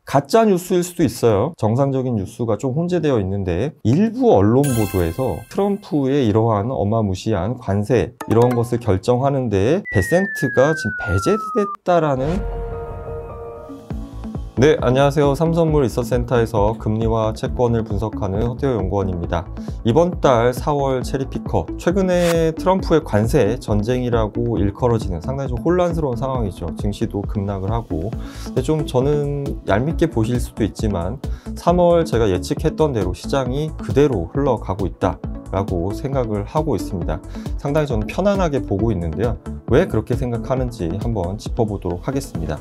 가짜 뉴스일 수도 있어요. 정상적인 뉴스가 좀 혼재되어 있는데 일부 언론 보도에서 트럼프의 이러한 어마무시한 관세 이런 것을 결정하는 데에 베센트가 지금 배제됐다라는. 네, 안녕하세요. 삼성물 리서치센터에서 금리와 채권을 분석하는 허태호 연구원입니다. 이번 달 4월 체리피커, 최근에 트럼프의 관세 전쟁이라고 일컬어지는 상당히 좀 혼란스러운 상황이죠. 증시도 급락을 하고. 근데 좀 저는 얄밉게 보실 수도 있지만 3월 제가 예측했던 대로 시장이 그대로 흘러가고 있다 라고 생각을 하고 있습니다. 상당히 저는 편안하게 보고 있는데요. 왜 그렇게 생각하는지 한번 짚어보도록 하겠습니다.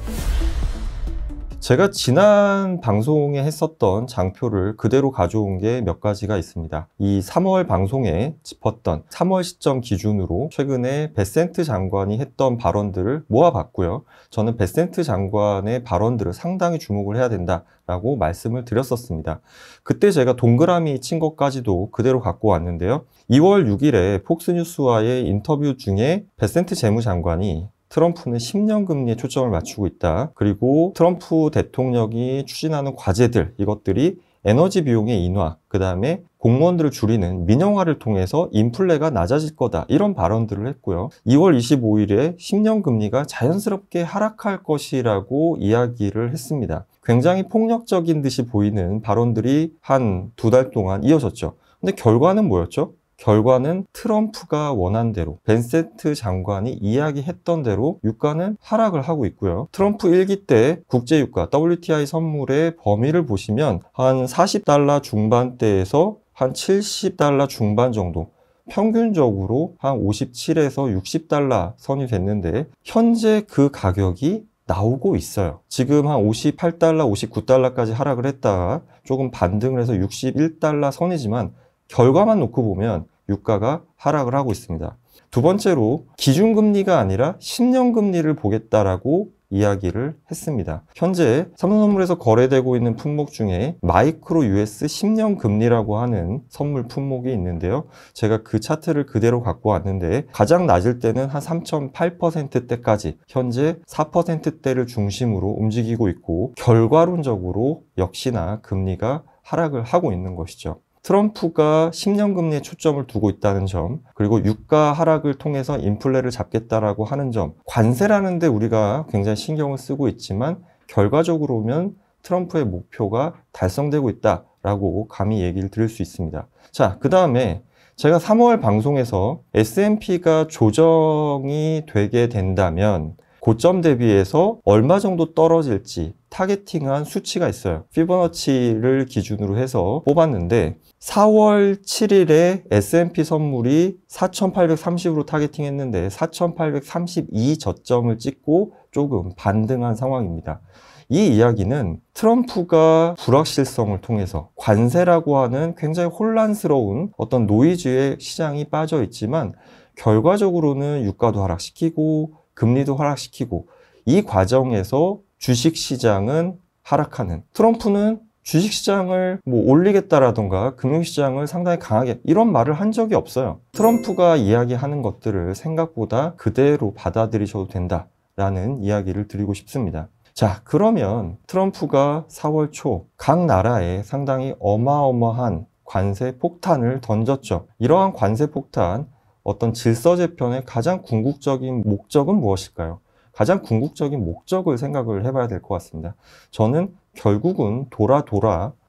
제가 지난 방송에 했었던 장표를 그대로 가져온 게 몇 가지가 있습니다. 이 3월 방송에 짚었던 3월 시점 기준으로 최근에 베센트 장관이 했던 발언들을 모아봤고요. 저는 베센트 장관의 발언들을 상당히 주목을 해야 된다라고 말씀을 드렸었습니다. 그때 제가 동그라미 친 것까지도 그대로 갖고 왔는데요. 2월 6일에 폭스뉴스와의 인터뷰 중에 베센트 재무장관이 트럼프는 10년 금리에 초점을 맞추고 있다. 그리고 트럼프 대통령이 추진하는 과제들, 이것들이 에너지 비용의 인하, 그 다음에 공무원들을 줄이는 민영화를 통해서 인플레가 낮아질 거다. 이런 발언들을 했고요. 2월 25일에 10년 금리가 자연스럽게 하락할 것이라고 이야기를 했습니다. 굉장히 폭력적인 듯이 보이는 발언들이 한 2달 동안 이어졌죠. 근데 결과는 뭐였죠? 결과는 트럼프가 원한 대로 베센트 장관이 이야기했던 대로 유가는 하락을 하고 있고요. 트럼프 1기 때 국제유가 WTI 선물의 범위를 보시면 한 40달러 중반대에서 한 70달러 중반 정도, 평균적으로 한 57에서 60달러 선이 됐는데 현재 그 가격이 나오고 있어요. 지금 한 58달러, 59달러까지 하락을 했다가 조금 반등을 해서 61달러 선이지만 결과만 놓고 보면 유가가 하락을 하고 있습니다. 두 번째로 기준금리가 아니라 10년 금리를 보겠다라고 이야기를 했습니다. 현재 삼성선물에서 거래되고 있는 품목 중에 마이크로 US 10년 금리라고 하는 선물 품목이 있는데요. 제가 그 차트를 그대로 갖고 왔는데 가장 낮을 때는 한 3.8%대까지 현재 4%대를 중심으로 움직이고 있고 결과론적으로 역시나 금리가 하락을 하고 있는 것이죠. 트럼프가 10년 금리에 초점을 두고 있다는 점, 그리고 유가 하락을 통해서 인플레를 잡겠다라고 하는 점, 관세라는 데 우리가 굉장히 신경을 쓰고 있지만 결과적으로 보면 트럼프의 목표가 달성되고 있다라고 감히 얘기를 드릴 수 있습니다. 자, 그 다음에 제가 3월 방송에서 S&P가 조정이 되게 된다면 고점 대비해서 얼마 정도 떨어질지 타겟팅한 수치가 있어요. 피보나치를 기준으로 해서 뽑았는데 4월 7일에 S&P 선물이 4,830으로 타겟팅했는데 4,832 저점을 찍고 조금 반등한 상황입니다. 이 이야기는 트럼프가 불확실성을 통해서 관세라고 하는 굉장히 혼란스러운 어떤 노이즈에 시장이 빠져 있지만 결과적으로는 유가도 하락시키고 금리도 하락시키고 이 과정에서 주식시장은 하락하는, 트럼프는 주식시장을 올리겠다라던가 금융시장을 상당히 강하게 이런 말을 한 적이 없어요. 트럼프가 이야기하는 것들을 생각보다 그대로 받아들이셔도 된다라는 이야기를 드리고 싶습니다. 자, 그러면 트럼프가 4월 초 각 나라에 상당히 어마어마한 관세 폭탄을 던졌죠. 이러한 관세 폭탄, 어떤 질서 재편의 가장 궁극적인 목적은 무엇일까요? 가장 궁극적인 목적을 생각을 해봐야 될 것 같습니다. 저는 결국은 돌아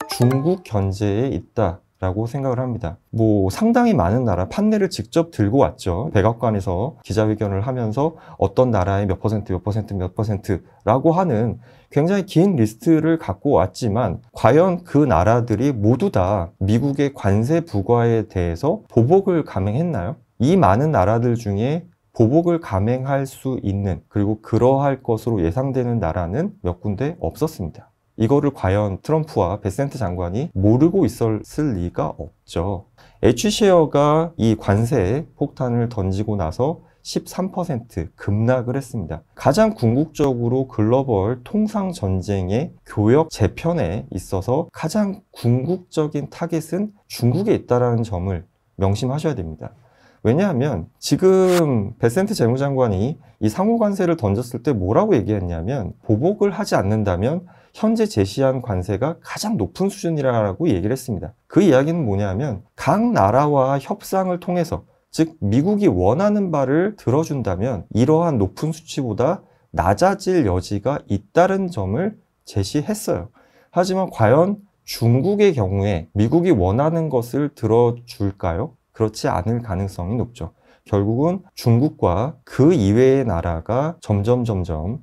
중국 견제에 있다라고 생각을 합니다. 상당히 많은 나라 판례를 직접 들고 왔죠. 백악관에서 기자회견을 하면서 어떤 나라의 몇 퍼센트라고 하는 굉장히 긴 리스트를 갖고 왔지만 과연 그 나라들이 모두 다 미국의 관세 부과에 대해서 보복을 감행했나요? 이 많은 나라들 중에 보복을 감행할 수 있는, 그리고 그러할 것으로 예상되는 나라는 몇 군데 없었습니다. 이거를 과연 트럼프와 베센트 장관이 모르고 있었을 리가 없죠. H쉐어가 이 관세 폭탄을 던지고 나서 13% 급락을 했습니다. 가장 궁극적으로 글로벌 통상 전쟁의 교역 재편에 있어서 가장 궁극적인 타겟은 중국에 있다는 점을 명심하셔야 됩니다. 왜냐하면 지금 베센트 재무장관이 이 상호관세를 던졌을 때 뭐라고 얘기했냐면 보복을 하지 않는다면 현재 제시한 관세가 가장 높은 수준이라고 얘기를 했습니다. 그 이야기는 뭐냐면 각 나라와 협상을 통해서, 즉 미국이 원하는 바를 들어준다면 이러한 높은 수치보다 낮아질 여지가 있다는 점을 제시했어요. 하지만 과연 중국의 경우에 미국이 원하는 것을 들어줄까요? 그렇지 않을 가능성이 높죠. 결국은 중국과 그 이외의 나라가 점점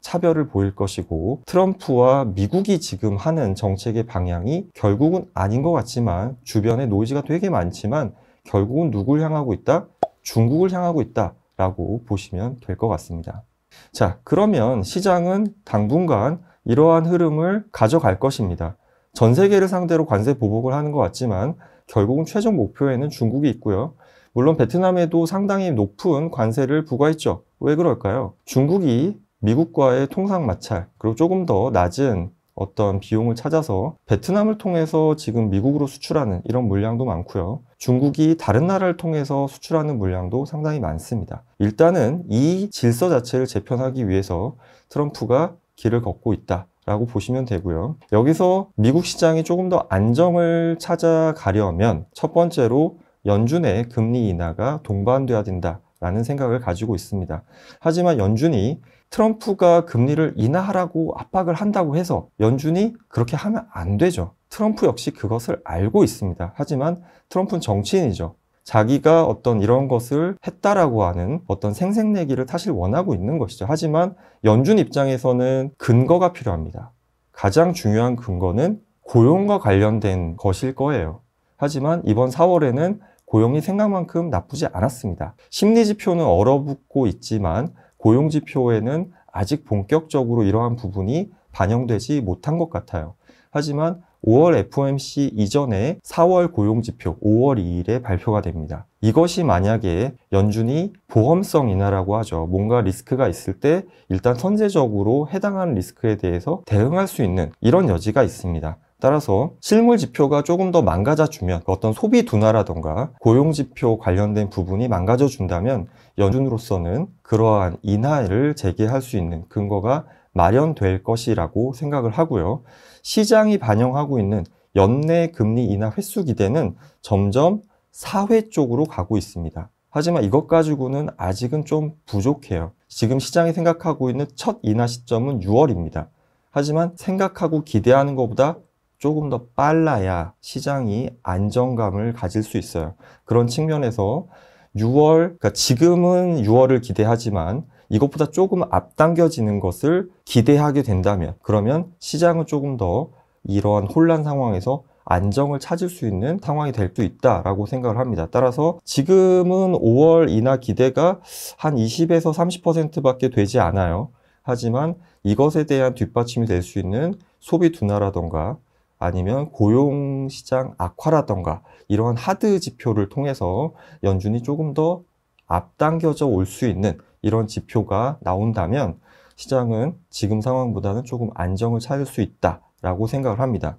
차별을 보일 것이고, 트럼프와 미국이 지금 하는 정책의 방향이 결국은 아닌 것 같지만, 주변에 노이즈가 되게 많지만 결국은 누굴 향하고 있다? 중국을 향하고 있다라고 보시면 될 것 같습니다. 자, 그러면 시장은 당분간 이러한 흐름을 가져갈 것입니다. 전 세계를 상대로 관세 보복을 하는 것 같지만 결국은 최종 목표에는 중국이 있고요. 물론 베트남에도 상당히 높은 관세를 부과했죠. 왜 그럴까요? 중국이 미국과의 통상 마찰, 그리고 조금 더 낮은 어떤 비용을 찾아서 베트남을 통해서 지금 미국으로 수출하는 이런 물량도 많고요. 중국이 다른 나라를 통해서 수출하는 물량도 상당히 많습니다. 일단은 이 질서 자체를 재편하기 위해서 트럼프가 길을 걷고 있다라고 보시면 되고요. 여기서 미국 시장이 조금 더 안정을 찾아가려면 첫 번째로 연준의 금리 인하가 동반돼야 된다라는 생각을 가지고 있습니다. 하지만 연준이 트럼프가 금리를 인하하라고 압박을 한다고 해서 연준이 그렇게 하면 안 되죠. 트럼프 역시 그것을 알고 있습니다. 하지만 트럼프는 정치인이죠. 자기가 어떤 이런 것을 했다라고 하는 어떤 생색내기를 사실 원하고 있는 것이죠. 하지만 연준 입장에서는 근거가 필요합니다. 가장 중요한 근거는 고용과 관련된 것일 거예요. 하지만 이번 4월에는 고용이 생각만큼 나쁘지 않았습니다. 심리지표는 얼어붙고 있지만 고용지표에는 아직 본격적으로 이러한 부분이 반영되지 못한 것 같아요. 하지만 5월 FOMC 이전에 4월 고용지표 5월 2일에 발표가 됩니다. 이것이 만약에 연준이 보험성 인하라고 하죠. 뭔가 리스크가 있을 때 일단 선제적으로 해당하는 리스크에 대해서 대응할 수 있는 이런 여지가 있습니다. 따라서 실물 지표가 조금 더 망가져주면, 어떤 소비 둔화라던가 고용 지표 관련된 부분이 망가져준다면 연준으로서는 그러한 인하를 재개할 수 있는 근거가 마련될 것이라고 생각을 하고요. 시장이 반영하고 있는 연내 금리 인하 횟수 기대는 점점 4회 쪽으로 가고 있습니다. 하지만 이것 가지고는 아직은 좀 부족해요. 지금 시장이 생각하고 있는 첫 인하 시점은 6월입니다. 하지만 생각하고 기대하는 것보다 조금 더 빨라야 시장이 안정감을 가질 수 있어요. 그런 측면에서 6월, 그러니까 지금은 6월을 기대하지만 이것보다 조금 앞당겨지는 것을 기대하게 된다면, 그러면 시장은 조금 더 이러한 혼란 상황에서 안정을 찾을 수 있는 상황이 될 수 있다라고 생각을 합니다. 따라서 지금은 5월 인하 기대가 한 20에서 30%밖에 되지 않아요. 하지만 이것에 대한 뒷받침이 될 수 있는 소비 둔화라던가 아니면 고용시장 악화라던가 이러한 하드 지표를 통해서 연준이 조금 더 앞당겨져 올 수 있는 이런 지표가 나온다면 시장은 지금 상황보다는 조금 안정을 찾을 수 있다라고 생각을 합니다.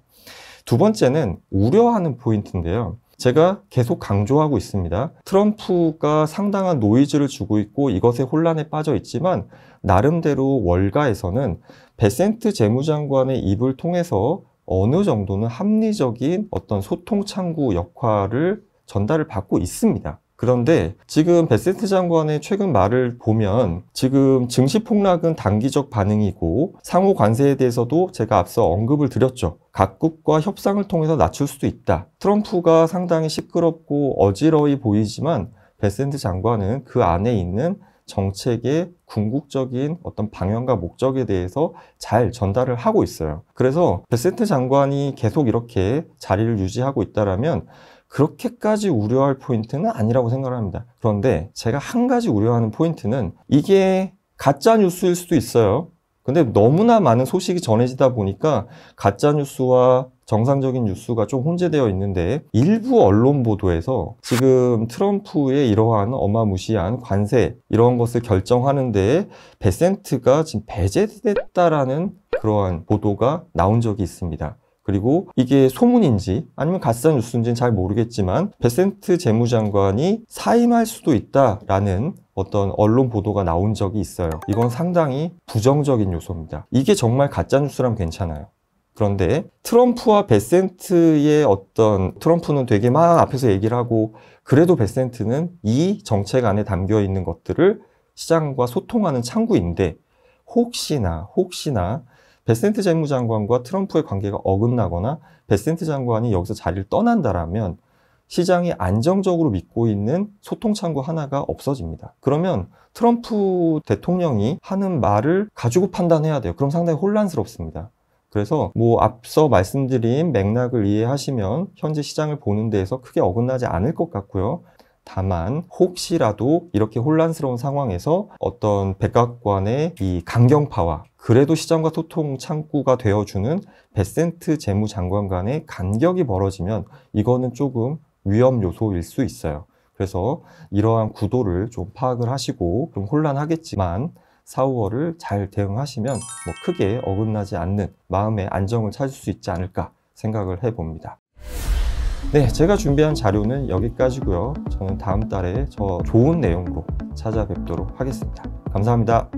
두 번째는 우려하는 포인트인데요. 제가 계속 강조하고 있습니다. 트럼프가 상당한 노이즈를 주고 있고 이것에 혼란에 빠져 있지만 나름대로 월가에서는 베센트 재무장관의 입을 통해서 어느 정도는 합리적인 어떤 소통 창구 역할을 전달을 받고 있습니다. 그런데 지금 베센트 장관의 최근 말을 보면 지금 증시 폭락은 단기적 반응이고 상호 관세에 대해서도 제가 앞서 언급을 드렸죠. 각국과 협상을 통해서 낮출 수도 있다. 트럼프가 상당히 시끄럽고 어지러이 보이지만 베센트 장관은 그 안에 있는 정책의 궁극적인 어떤 방향과 목적에 대해서 잘 전달을 하고 있어요. 그래서 베센트 장관이 계속 이렇게 자리를 유지하고 있다라면 그렇게까지 우려할 포인트는 아니라고 생각을 합니다. 그런데 제가 한 가지 우려하는 포인트는 이게 가짜 뉴스일 수도 있어요. 근데 너무나 많은 소식이 전해지다 보니까 가짜 뉴스와 정상적인 뉴스가 좀 혼재되어 있는데 일부 언론 보도에서 지금 트럼프의 이러한 어마무시한 관세 이런 것을 결정하는데 베센트가 지금 배제됐다라는 그러한 보도가 나온 적이 있습니다. 그리고 이게 소문인지 아니면 가짜 뉴스인지는 잘 모르겠지만 베센트 재무장관이 사임할 수도 있다라는 어떤 언론 보도가 나온 적이 있어요. 이건 상당히 부정적인 요소입니다. 이게 정말 가짜 뉴스라면 괜찮아요. 그런데 트럼프와 베센트의 트럼프는 되게 막 앞에서 얘기를 하고, 그래도 베센트는 이 정책 안에 담겨 있는 것들을 시장과 소통하는 창구인데, 혹시나 베센트 재무장관과 트럼프의 관계가 어긋나거나 베센트 장관이 여기서 자리를 떠난다라면 시장이 안정적으로 믿고 있는 소통 창구 하나가 없어집니다. 그러면 트럼프 대통령이 하는 말을 가지고 판단해야 돼요. 그럼 상당히 혼란스럽습니다. 그래서 앞서 말씀드린 맥락을 이해하시면 현재 시장을 보는 데에서 크게 어긋나지 않을 것 같고요. 다만 혹시라도 이렇게 혼란스러운 상황에서 어떤 백악관의 이 강경파와 그래도 시장과 소통 창구가 되어주는 베센트 재무장관 간의 간격이 벌어지면 이거는 조금 위험 요소일 수 있어요. 그래서 이러한 구도를 좀 파악을 하시고, 좀 혼란하겠지만 4, 5월을 잘 대응하시면 크게 어긋나지 않는 마음의 안정을 찾을 수 있지 않을까 생각을 해봅니다. 네, 제가 준비한 자료는 여기까지고요. 저는 다음 달에 더 좋은 내용으로 찾아뵙도록 하겠습니다. 감사합니다.